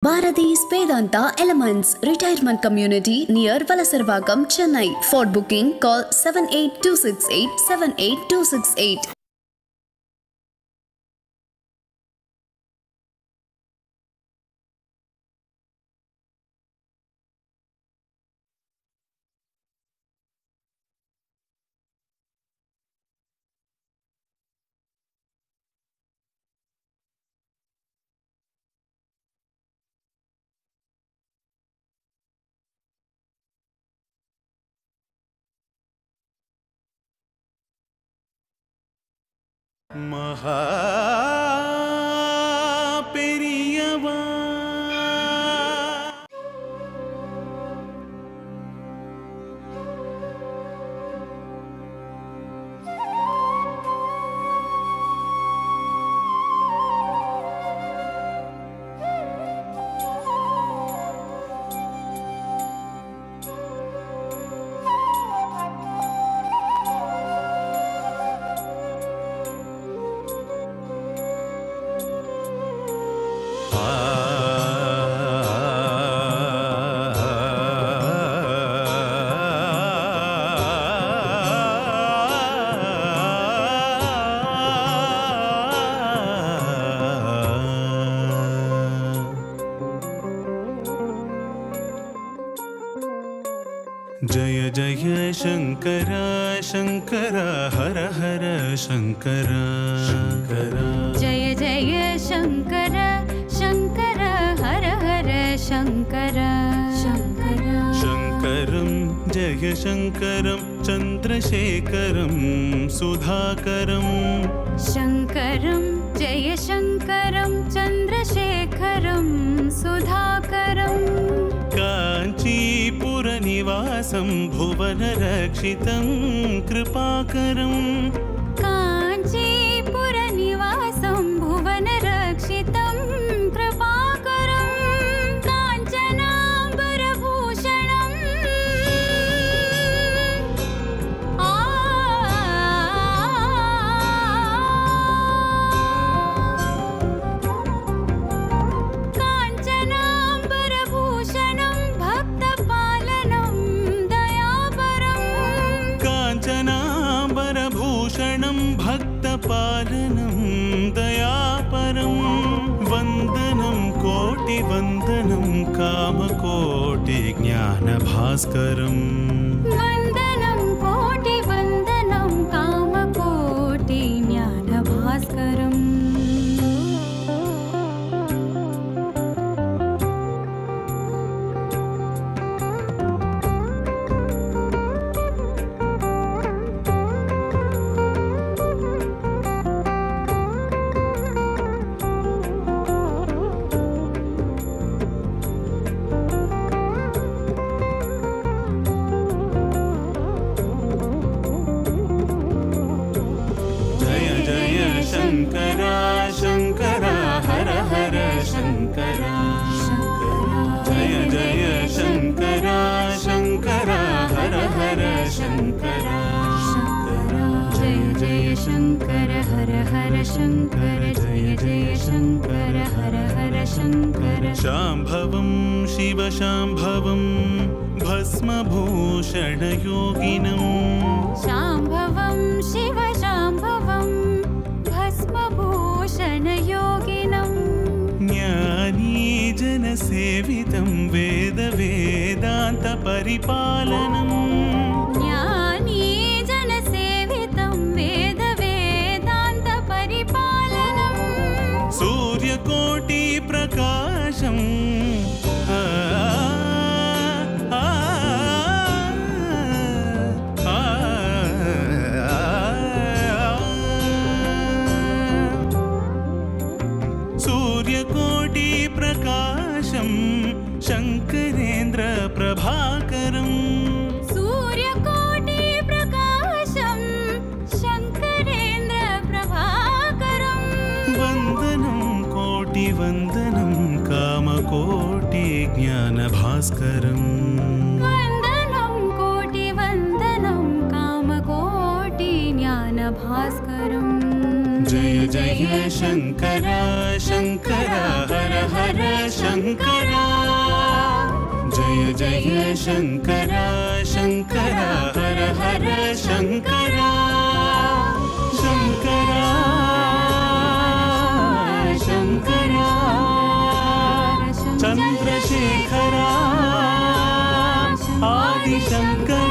Bharati's Vedanta Elements Retirement Community near Valasarvagam, Chennai. For booking, call 78268 78268. महापेरियवा जय जय शंकर शंकर हर हर शंकर शंकर जय जय शंकर शंकर हर हर शंकर शंकर शंकरं जय शंकरं चंद्रशेखरं सुधाकरं शंकरं जय शंकरं चंद्रशेखरं सुधाकरं काञ्चीपुरनिवासं भुवनरक्षितं कृपाकरं काञ्चीपुरनिवासं भुवनरक्षितं कृपाकरं काञ्चनाम्बरभूषणं भक्तपालनं दयापरं वन्दनं कोटिवन्दनं कामकोटिज्ञानभास्करम् वन्दनं कोटिवन्दनं कामकोटिज्ञानभास्करम् शंकर शंकर हर हर शंकर जय जय शंकर शंकर हर हर शंकर जय जय शंकर हर हर शंकर जय जय शंकर हर हर शंकर शांभवं शिव शांभवं भस्मभूषणयोगिनं शांभवं शिव शांभवं भस्मभूषणयोगिनं ज्ञानीजनसेवितं वेदवेदान्तपरिपालनम् ज्ञानीजनसेवितं वेदवेदान्तपरिपालनं सूर्यकोटिप्रकाशम् सूर्यकोटिप्रकाशं शंकरेन्द्र प्रभाकरम् सूर्यकोटिप्रकाशं शंकरेन्द्र प्रभाकरं वन्दनं कोटिवन्दनं कामकोटिज्ञानभास्करम् वन्दनं कोटिवन्दनं कामकोटिज्ञानभास्करम् जय जय शंकर शंकर हर हर शंकर जय जय शंकर शंकर हर हर शंकर शंकर शंकर चंद्रशेखर आदिशंकर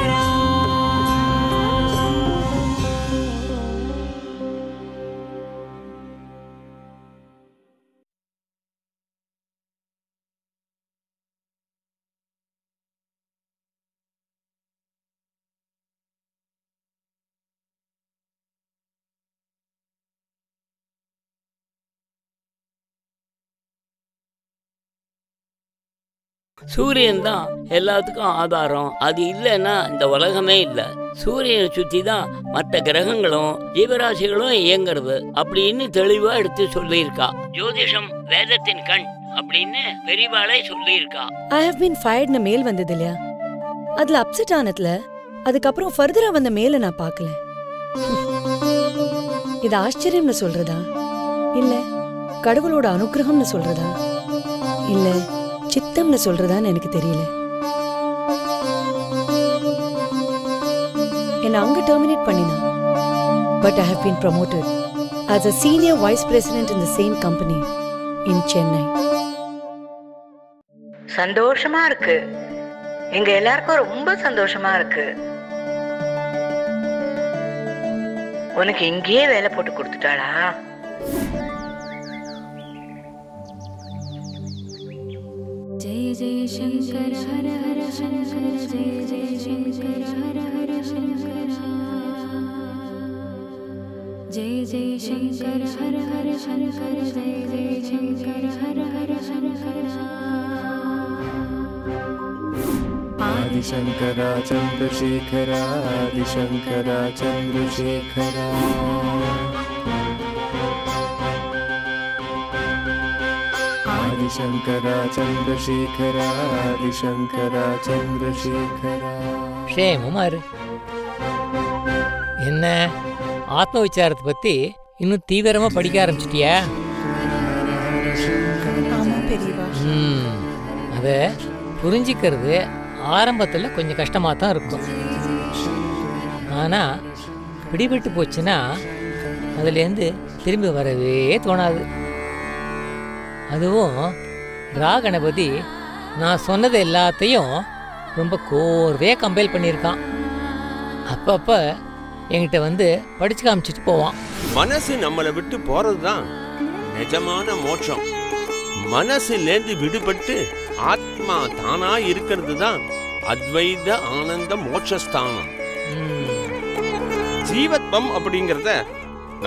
சூரியன் தான் எல்லாத்துக்கும் ஆதாரம். அது இல்லைன்னா இந்த உலகமே இல்லை. சூரியனை சுற்றி தான் மற்ற கிரகங்களும் ஜீவராசிகளும் இயங்குறது அப்படின்னு தெளிவா எடுத்து சொல்லியிருக்கா. ஜோதிஷம் வேதத்தின் கண் அப்படின்னு பெரியவாளே சொல்லியிருக்கா. ஐ ஹவ் பீன் ஃபயர்ட்னு மெயில் வந்தது இல்லையா, அதுல அப்செட் ஆனதுல அதுக்கப்புறம் ஃபர்தரா வந்த மெயில நான் பார்க்கல. இது ஆச்சரியம்னு சொல்றதா இல்ல கடவுளோட அனுகிரகம்னு சொல்றதா இல்ல சித்தம்னு சொல்றதான்னு எனக்கு தெரியல. என்ன அங்க டெர்மினேட் பண்ணினா, but I have been promoted as a senior vice president in the same company in Chennai. சந்தோஷமா இருக்கு, எங்க எல்லாருக்கும் ரொம்ப சந்தோஷமா இருக்கு. உனக்கு இங்கேயே வேலை போட்டு கொடுத்துட்டாளா? जय जय शंकर हर हर शंकर जय जय शंकर हर हर शंकर जय जय शंकर हर हर शंकर जय जय शंकर हर हर शंकर आदिशंकरा चंद्रशेखरा आदिशंकरा चंद्रशेखरा आदिशंकरा चंद्रशेखरा आदिशंकरा चंद्रशेखरा. ஷேமமாரு என்ன ஆத்ம விசாரத்தை பத்தி இன்னும் தீவிரமா படிக்க ஆரம்பிச்சிட்டியா? அத புரிஞ்சிக்கிறது ஆரம்பத்தில் கொஞ்சம் கஷ்டமாக தான் இருக்கும். ஆனால் பிடிபட்டு போச்சுன்னா அதுலேருந்து திரும்பி வரவே தோணாது. அதுவும் கணபதி நான் சொன்னது எல்லாத்தையும் ரொம்ப கோர்வையாக கம்பைல் பண்ணியிருக்கான். அப்பப்போ என்கிட்ட வந்து படிச்சு காமிச்சிட்டு போவான். மனசு நம்மளை விட்டு போறது தான் நிஜமான மோட்சம். மனசுலேருந்து விடுபட்டு ஆத்மா தானா இருக்கிறது தான் அத்வைத ஆனந்த மோட்சஸ்தானம். ஜீவத்வம் அப்படிங்கிறத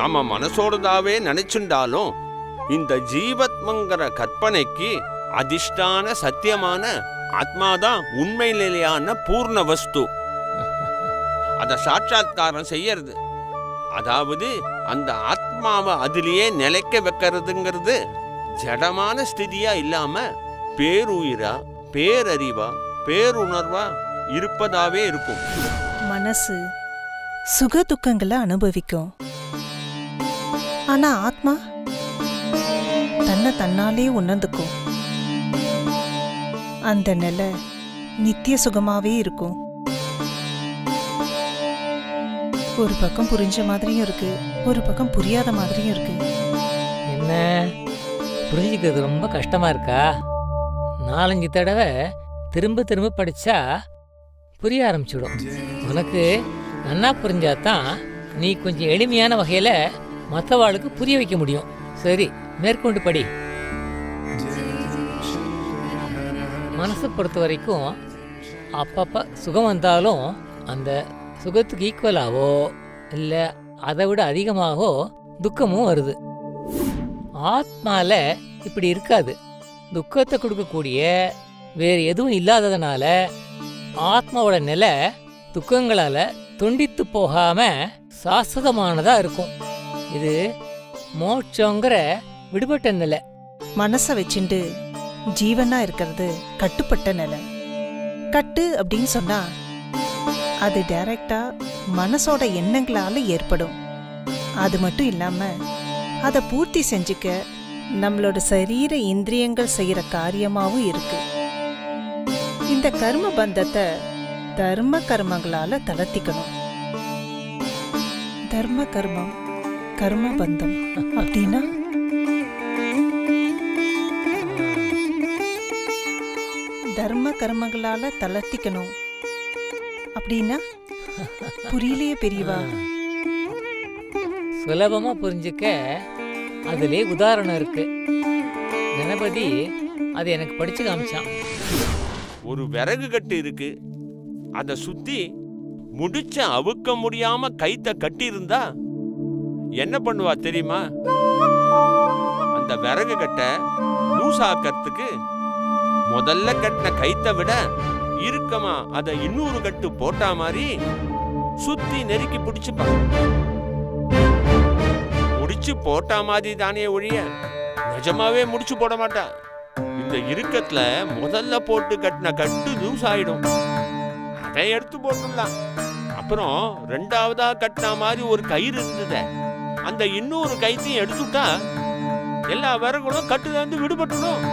நாம மனசோடதாவே நினைச்சுண்டாலும் இந்த ஜீவத்வங்கிற கற்பனைக்கு அதிஷ்டான சத்தியமான ஆத்மாதான் உண்மையிலேயான பூர்ண வஸ்து. அத சாட்சாத்காரம் செய்யறது, அதாவது அந்த ஆத்மாவை அதிலேயே நிலைக்க வைக்கிறதுங்கிறது ஜடமான ஸ்திதியா இல்லாம பேருயிரா பேரறிவா பேருணர்வா இருப்பதாவே இருக்கும். மனசு சுக துக்கங்களை அனுபவிக்கும், ஆனா ஆத்மா தன்னை தன்னாலே உணர்ந்துக்கும். அந்த நிலை நித்திய சுகமாவே இருக்கும். ஒரு பக்கம் புரிஞ்ச மாதிரியும் இருக்கு, ஒரு பக்கம் புரியாத மாதிரியும் இருக்கு. என்ன புரிஞ்சுக்கிறது ரொம்ப கஷ்டமா இருக்கா? 4-5 தடவை திரும்ப திரும்ப படிச்சா புரிய ஆரம்பிச்சிடும். உனக்கு நன்னா புரிஞ்சாதான் நீ கொஞ்சம் எளிமையான வகையில மற்றவாளுக்கு புரிய வைக்க முடியும். சரி, மேற்கொண்டு படி. மனசை பொறுத்த வரைக்கும் அப்பப்ப சுகம் வந்தாலும் அந்த சுகத்துக்கு ஈக்குவலாவோ இல்லை அதை விட அதிகமாகவோ துக்கமும் வருது. ஆத்மால இப்படி இருக்காது. துக்கத்தை கொடுக்கக்கூடிய வேறு எதுவும் இல்லாததுனால ஆத்மாவோட நிலை துக்கங்களால துண்டித்து போகாம சாஸ்வதமானதா இருக்கும். இது மோட்சங்கிற விடுபட்ட நிலை. மனசை வச்சுண்டு ஜீவனா இருக்கிறது கட்டுப்பட்ட நிலை. கட்டு அப்படின்னு சொன்னா அது டைரக்டா மனசோட எண்ணங்களால ஏற்படும். அது மட்டும் இல்லாம அதை பூர்த்தி செஞ்சுக்க நம்மளோட சரீர இந்திரியங்கள் செய்யற காரியமாவும் இருக்கு. இந்த கர்ம பந்தத்தை தர்ம கர்மங்களால தளர்த்திக்கணும். தர்ம கர்மம் கர்ம பந்தம் அப்படின்னா தர்ம கர்மங்களால தளர்த்திக்கணும் அப்படின்னா புரியலையே பெரியவா. சுலபமா புரிஞ்சுக்க அதுலே உதாரணம் இருக்கு. கணபதி அது எனக்கு படிச்சு காமிச்சான். ஒரு விறகு கட்டு இருக்கு, அதை சுத்தி முடிச்ச அவுக்க முடியாம கைத்த கட்டி இருந்தா என்ன பண்ணுவா தெரியுமா? அந்த விறகு கட்டை லூசாக்கிறதுக்கு முதல்ல கட்டின கைத்த விட இறுக்கமா அதை இன்னொரு கட்டு போட்டா மாதிரி சுத்தி நெருக்கி பிடிச்சுப்பா. முடிச்சு போட்டா மாதிரி தானே ஒழிய நிஜமாவே முடிச்சு போட மாட்டா. இந்த இறுக்கத்துல முதல்ல போட்டு கட்டின கட்டு லூஸ் ஆயிடும், அதை எடுத்து போட்டுடலாம். அப்புறம் ரெண்டாவதா கட்டின மாதிரி ஒரு கயிறு இருந்தது, அந்த இன்னொரு கைத்தையும் எடுத்துட்டா எல்லா விறகுகளும் கட்டுலேருந்து விடுபட்டுடும்.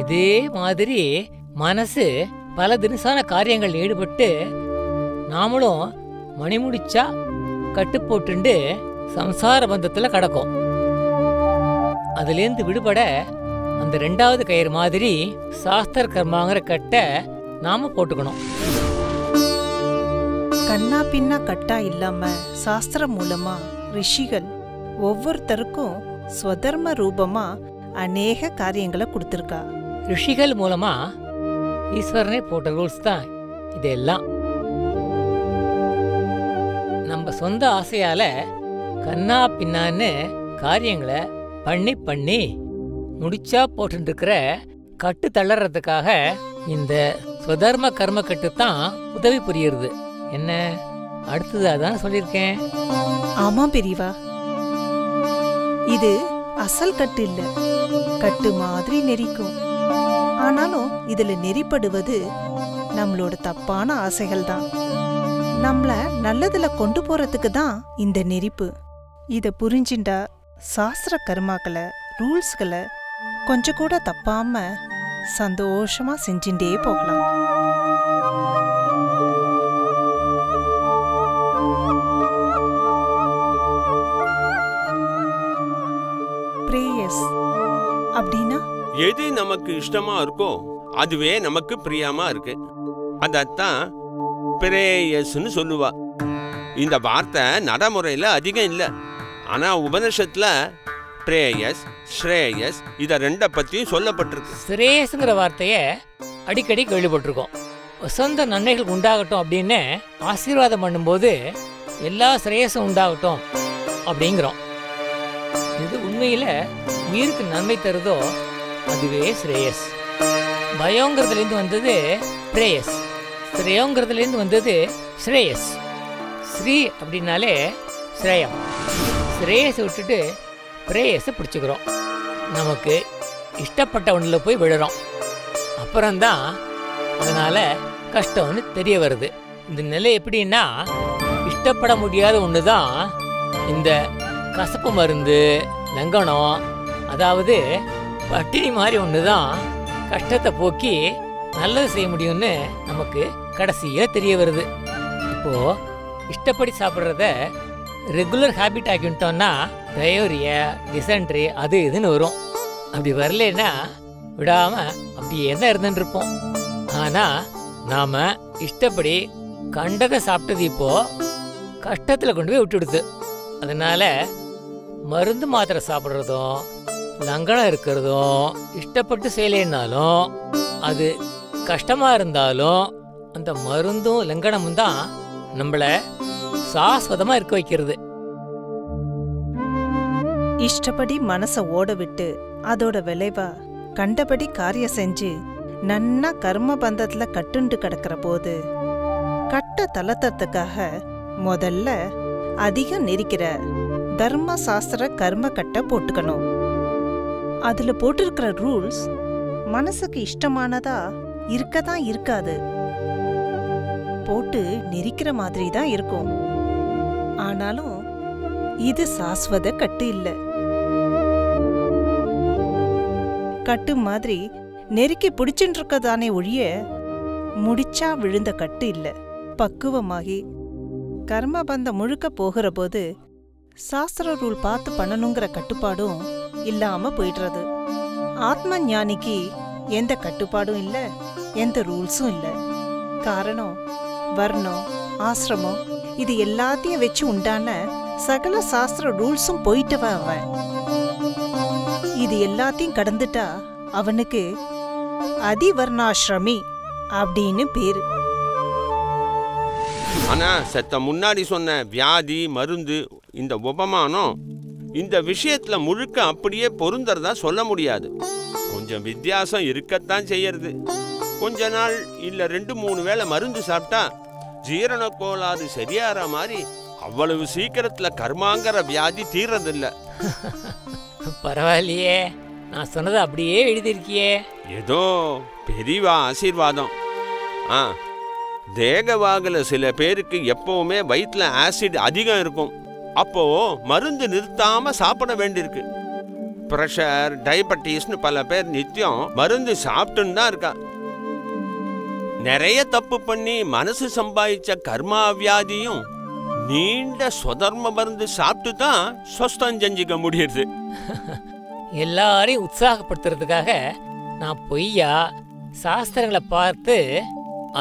இதே மாதிரி மனசு பல தினசான காரியங்கள் ஈடுபட்டு நாமளும் மணி முடிச்சா கட்டு போட்டுண்டு சம்சார பந்தத்துல கிடக்கும். அதுலேருந்து விடுபட அந்த ரெண்டாவது கயிறு மாதிரி சாஸ்திர கர்மாங்கிற கட்டை நாம போட்டுக்கணும். கண்ணா பின்னா கட்டா இல்லாம சாஸ்திரம் மூலமா ரிஷிகள் ஒவ்வொருத்தருக்கும் ஸ்வதர்ம ரூபமா அநேக காரியங்களை கொடுத்திருக்கா. ரிஷிகள் மூலமா ஈஸ்வரனே போட்ட ரூல்ஸ் தான் இதெல்லாம். நம்ம சொந்த ஆசையால கண்ணா பின்னான்னு காரியங்களை பண்ணி பண்ணி முடிச்சா போட்டு இருக்கிற கட்டு தளர்றதுக்காக இந்த ஸ்வதர்ம கர்ம கட்டு தான் உதவி புரியுறது. என்ன அடுத்தது அதான் சொல்லியிருக்கேன். ஆமா பெரியவா, இது அசல் கட்டு இல்ல, கட்டு மாதிரி நெரிக்கும். ஆனாலும் இதுல நெறிப்படுவது நம்மளோட தப்பான ஆசைகள் தான். நம்மள நல்லதுல கொண்டு போறதுக்கு தான் இந்த நெறிப்பு. இத புரிஞ்சிண்டா சாஸ்திர கர்மாக்களை ரூல்ஸ்களை கொஞ்சம் கூட தப்பாம சந்தோஷமா செஞ்சுட்டே போகலாம். பிரேயஸ் அப்படின்னா எது நமக்கு இஷ்டமா இருக்கோ அதுவே நமக்கு பிரியமா இருக்கு, அதத்தான் பிரேயஸ்ன்னு சொல்லுவா. இந்த வார்த்தை நடைமுறையில அதிகம் இல்லை, ஆனா உபனிஷத்துல பிரேயஸ் ஸ்ரேயஸ் இத ரெண்ட பத்தியும் சொல்லப்பட்டிருக்கு. ஸ்ரேயஸ்ங்கிற வார்த்தைய அடிக்கடி கேள்விப்பட்டிருக்கோம். வசந்த நன்மைகள் உண்டாகட்டும் அப்படின்னு ஆசீர்வாதம் பண்ணும்போது எல்லா ஸ்ரேயஸும் உண்டாகட்டும் அப்படிங்கிறோம். இது உண்மையில உயிருக்கு நன்மை தருதோ அதுவே ஸ்ரேயஸ். பயங்கிறதுலேருந்து வந்தது பிரேயஸ், ஸ்ரேயோங்கிறதுலேருந்து வந்தது ஸ்ரேயஸ். ஸ்ரீ அப்படின்னாலே ஸ்ரேயம். ஸ்ரேயஸை விட்டுட்டு பிரேயஸை பிடிச்சிக்கிறோம். நமக்கு இஷ்டப்பட்ட ஒன்றில் போய் விழுறோம், அப்புறம்தான் அதனால கஷ்டம்னு தெரிய வருது. இந்த நிலை எப்படின்னா, இஷ்டப்பட முடியாத ஒன்று தான் இந்த கசப்பு மருந்து லங்கனம், அதாவது பட்டினி மாதிரி ஒன்று தான் கஷ்டத்தை போக்கி நல்லது செய்ய முடியும்னு நமக்கு கடைசியில் தெரிய வருது. இப்போது இஷ்டப்படி சாப்பிட்றத ரெகுலர் ஹேபிட் ஆக்கிட்டோம்னா டயோரியா டிசென்ட்ரி அது இதுன்னு வரும். அப்படி வரலன்னா விடாமல் அப்படியே தான் இருந்துருப்போம். ஆனால் நாம் இஷ்டப்படி கண்டதை சாப்பிட்டது இப்போது கஷ்டத்தில் கொண்டு போய் விட்டுடுது. அதனால் மருந்து மாத்திரை சாப்பிட்றதும் லங்கனம் இருக்கிறதும் இஷ்டப்பட்டு செய்யலைன்னாலும் அது கஷ்டமாக இருந்தாலும் அந்த மருந்தும் லங்கனமும் தான் நம்மளை சாஸ்வதமாக இருக்க வைக்கிறது. இஷ்டப்படி மனசை ஓட விட்டு அதோட விளைவா கண்டபடி காரியம் செஞ்சு நன்னா கர்ம பந்தத்துல கட்டுண்டு கிடக்கிற போது கட்ட தளர்த்தத்துக்காக முதல்ல அதிகம் நெரிக்கிற தர்ம சாஸ்திர கர்ம கட்டை போட்டுக்கணும். அதுல போட்டிருக்கிற ரூல்ஸ் மனசுக்கு இஷ்டமானதா இருக்கதான் இருக்காது, போட்டு நெரிக்கிற மாதிரி தான் இருக்கும். ஆனாலும் இது சாஸ்வத கட்டு இல்ல. கட்டு மாதிரி நெருக்கி பிடிச்சுட்டு இருக்கதானே ஒழிய முடிச்சா விழுந்த கட்டு இல்ல. பக்குவமாகி கர்மபந்தம் முழுக்க போகிற போது சாஸ்திர ரூல் பார்த்து பண்ணணுங்கிற கட்டுப்பாடும் இல்லாம போயிடுறது. ஆத்ம ஞானிக்கு எந்த கட்டுப்பாடும் இல்ல, எந்த ரூல்ஸும் இல்ல. காரணம் வர்ணம் ஆசிரமம் இது எல்லாத்தையும் வச்சு உண்டான சகல சாஸ்திர ரூல்ஸும் போயிட்டவன் அவன். இது எல்லாத்தையும் கடந்துட்டா அவனுக்கு அதிவர்ணாசிரமி அப்படின்னு பேரு. ஆனா செத்த முன்னாடி சொன்ன வியாதி மருந்து இந்த உபமானம் இந்த விஷயத்துல முழுக்க அப்படியே பொருந்தறதா சொல்ல முடியாது. கொஞ்சம் வித்தியாசம் இருக்கத்தான் செய்யறது. கொஞ்ச நாள் இல்ல 2-3 வேளை மருந்து சாப்பிட்டா ஜீரண கோளாறு சரியாற மாதிரி அவ்வளவு சீக்கிரத்துல கர்மாங்கிற வியாதி தீர்றதில்ல. பரவாயில்லையே, நான் சொன்னதை அப்படியே எழுதியிருக்கியே. ஏதோ பெரியவா ஆசீர்வாதம். தேகவாகல சில பேருக்கு எப்பவுமே வயிற்றுல ஆசிட் அதிகம் இருக்கும். அப்போ மருந்து நிறுத்தாம சாப்பிட வேண்டியிருக்கு. பிரஷர் டயபெட்டிஸ்னு பல பேர் நித்தியம் மருந்து சாப்பிட்டுன்னு தான் இருக்கா. நிறைய தப்பு பண்ணி மனசு சம்பாதிச்ச கர்மா வியாதியும் நீண்ட சுதர்ம மருந்து சாப்பிட்டு தான் சொஸ்தம் செஞ்சுக்க முடியுது. எல்லாரையும் உற்சாகப்படுத்துறதுக்காக நான் பொய்யா சாஸ்திரங்களை பார்த்து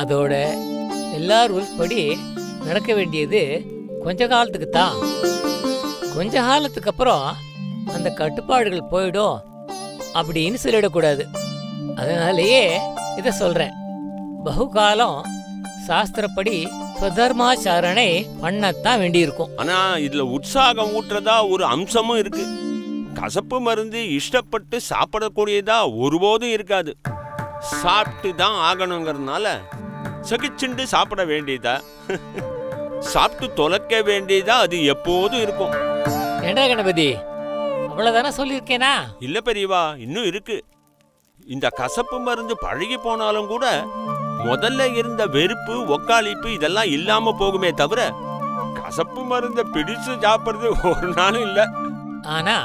அதோட எல்லா ரூல்ஸ் படி நடக்க வேண்டியது கொஞ்ச காலத்துக்கு தான். கொஞ்ச காலத்துக்கு அப்புறம் அந்த கட்டுப்பாடுகள் போயிடும் அப்படின்னு சொல்லிடக்கூடாது. அதனாலேயே இதை சொல்றேன். பகுகாலம் சாஸ்திரப்படி ஸ்வதர்மாச்சாரணை பண்ணத்தான் வேண்டியிருக்கும். ஆனா இதுல உற்சாகம் ஊட்டுறதா ஒரு அம்சமும் இருக்கு. கசப்பு மருந்து இஷ்டப்பட்டு சாப்பிடக்கூடியதா ஒருபோதும் இருக்காது. சாப்பிட்டு தான் ஆகணுங்கிறதுனால சகிச்சுண்டு சாப்பிட வேண்டியதா, சாப்பிட்டு தொலைக்க வேண்டியதா அது எப்போதும் இருக்கும். ஏண்டா கணபதி, அவ்வளவுதானே சொல்லியிருக்கேனா? இல்ல பெரியவா, இன்னும் இருக்கு. இந்த கசப்பு மருந்து பழகி போனாலும் கூட முதல்ல இருந்த வெறுப்பு ஒக்காளிப்பு இதெல்லாம் இல்லாம போகுமே தவிர கசப்பு மருந்த பிடிச்சு சாப்பிடுறது ஒரு நாளும் இல்ல. ஆனா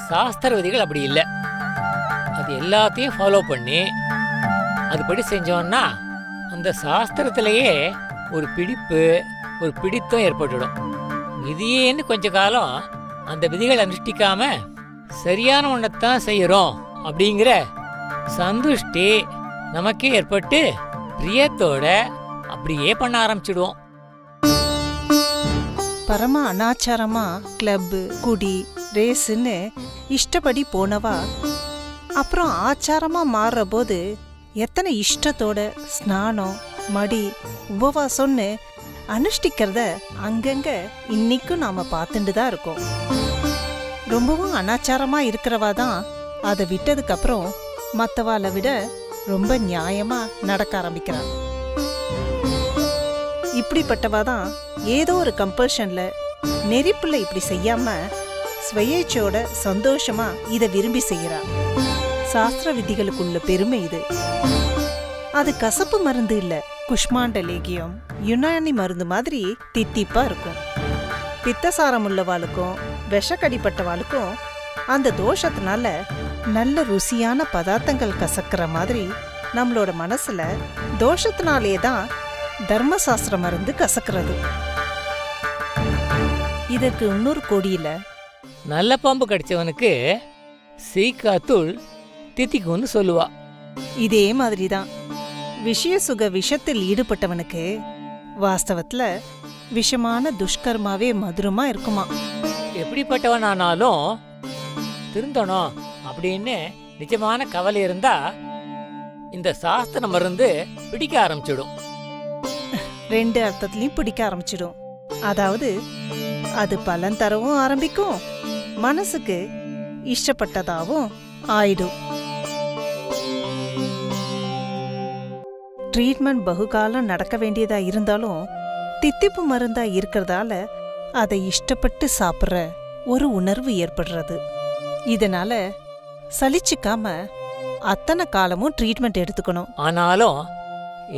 சாஸ்திர விதிகள் அப்படி இல்லை. அது எல்லாத்தையும் ஃபாலோ பண்ணி அதுபடி செஞ்சோம்னா அந்த சாஸ்திரத்திலேயே ஒரு பிடிப்பு ஒரு பிடித்தம் ஏற்பட்டுடும். விதியேன்னு கொஞ்ச காலம் அந்த விதிகளை அனுஷ்டிக்காம சரியான ஒன்றத்தான் செய்யறோம் அப்படிங்கிற சந்துஷ்டி நமக்கே ஏற்பட்டு பிரியத்தோட அப்படியே பண்ண ஆரம்பிச்சிடுவோம். பரம அனாச்சாரமா கிளப்பு குடி ரேஸுன்னு இஷ்டப்படி போனவா அப்புறம் ஆச்சாரமா மாறுற போது எத்தனை இஷ்டத்தோட ஸ்நானம் மடி உபவாசம்னு அனுஷ்டிக்கிறத அங்கங்க இன்னைக்கும் நாம பார்த்துட்டு தான் இருக்கோம். ரொம்பவும் அனாச்சாரமா இருக்கிறவா தான் அதை விட்டதுக்கு அப்புறம் மற்றவாளை விட ரொம்ப நியாயமா நடக்க ஆரம்பிக்கிறான். இப்படிப்பட்டவா தான் ஏதோ ஒரு கம்பல்ஷன்ல நெறிப்புல இப்படி செய்யாம ஸ்வயேச்சோட சந்தோஷமா இதை விரும்பி செய்யறா. சாஸ்திர விதிகளுக்குள்ள பெருமை இது. அது கசப்பு மருந்து இல்ல, குஷ்மாண்ட லேகியம் யுனானி மருந்து மாதிரி தித்திப்பா இருக்கும். பித்தசாரம் உள்ளவாளுக்கும் விஷக்கடிப்பட்டவாளுக்கும் அந்த தோஷத்தினால நல்ல ருசியான பதார்த்தங்கள் கசக்கிற மாதிரி நம்மளோட மனசுல தோஷத்தினாலே தான் தர்மசாஸ்திர மருந்து கசக்கிறது. இதற்கு இன்னொரு கோடியில நல்ல பாம்பு கடிச்சவனுக்கு சீக்காத்தூள் தித்திக்கும்னு சொல்லுவா. இதே மாதிரிதான் விஷய சுக விஷத்தில் ஈடுபட்டவனுக்கு வாஸ்தவத்துல விஷமான துஷ்கர்மாவே மதுரமா இருக்குமா. எப்படிப்பட்டவனானாலும் திருந்தணும் அப்படின்னு நிஜமான கவலை இருந்தா இந்த சாஸ்திர மருந்து பிடிக்க ஆரம்பிச்சிடும். 2 அர்த்தத்திலையும் பிடிக்க ஆரம்பிச்சிடும். அதாவது அது பலன் தரவும் ஆரம்பிக்கும், மனசுக்கு இஷ்டப்பட்டதாவும் ஆயிடும். ட்ரீட்மெண்ட் பகுகாலம் நடக்க வேண்டியதா இருந்தாலும் தித்திப்பு மருந்தா இருக்கிறதால அதை இஷ்டப்பட்டு சாப்பிட்ற ஒரு உணர்வு ஏற்படுறது. இதனால சலிச்சுக்காம அத்தனை காலமும் ட்ரீட்மெண்ட் எடுத்துக்கணும். ஆனாலும்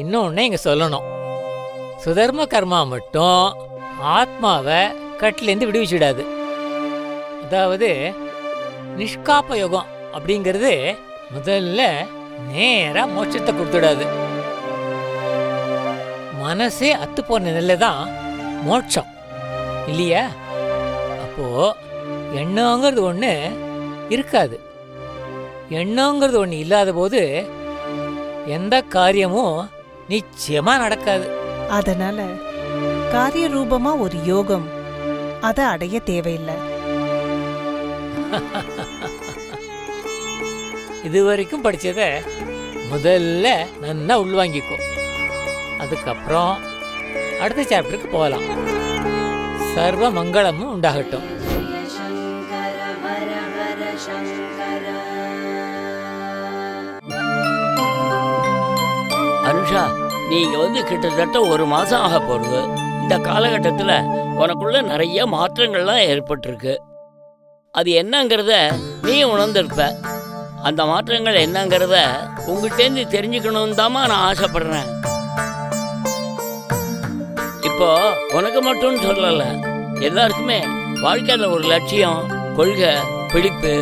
இன்னொன்னு இங்க சொல்லணும். சுதர்ம கர்மா மட்டும் ஆத்மாவை கட்டிலேருந்து விடுவிச்சிடாது. அதாவது நிஷ்காப்ப யோகம் அப்படிங்கிறது முதல்ல நேரா மோட்சத்தை கொடுத்துடாது. மனசே அத்து போன நிலை தான் மோட்சம் இல்லையா? அப்போ எண்ணங்கிறது ஒன்று இருக்காது. எண்ணங்கிறது ஒன்று இல்லாத போது எந்த காரியமும் நிச்சயமா நடக்காது. அதனால காரிய ரூபமா ஒரு யோகம் அதை அடைய தேவையில்லை. இதுவரைக்கும் படிச்சத முதல்ல நல்லா உள்வாங்கிக்கோ. அதுக்கப்புறம் அடுத்த சாப்டருக்கு போகலாம். சர்வ மங்களமும் உண்டாகட்டும். அனுஷா, நீங்க வந்து கிட்டத்தட்ட 1 மாசம் ஆக போறது. இந்த காலகட்டத்தில் உனக்குள்ள நிறைய மாற்றங்கள்லாம் ஏற்பட்டிருக்கு. அது என்னங்கிறத நீ உணர்ந்திருப்ப. அந்த மாற்றங்கள் என்னங்கிறத உங்ககிட்டேருந்து தெரிஞ்சுக்கணும்னு தாமா நான் ஆசைப்படுறேன். இப்போ உனக்கு மட்டும் சொல்லல, எல்லாருக்குமே வாழ்க்கையில் ஒரு லட்சியம், கொள்கை, பிடிப்பு,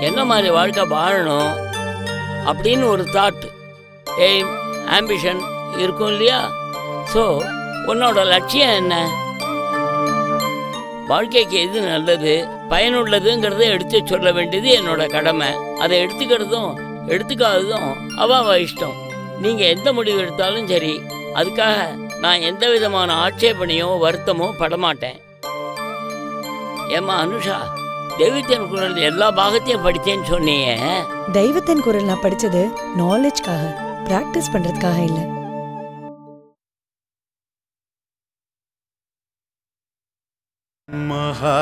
என்ன மாதிரி வாழ்க்கை வாழணும் அப்படின்னு ஒரு தாட், எய்ம், ஆம்பிஷன் இருக்கும் இல்லையா? ஸோ உன்னோட லட்சியம் என்ன? வாழ்க்கைக்கு எது நல்லது, பயனுள்ளதுங்கிறத எடுத்து சொல்ல வேண்டியது என்னோட கடமை. அதை எடுத்துக்கிறதும் எடுத்துக்காததும் அவ இஷ்டம். நீங்கள் எந்த முடிவு எடுத்தாலும் சரி, அதுக்காக நான் எந்த விதமான ஆட்சேபனையோ வருத்தமோ படமாட்டேன். ஏம்மா அனுஷா, தெய்வத்தின் குரல் எல்லா பாகத்தையும் படித்தேன்னு சொன்னீங்க. தெய்வத்தின் குரல் நான் படிச்சது நாலேஜ்காக, பிராக்டிஸ் பண்றதுக்காக இல்ல. மகா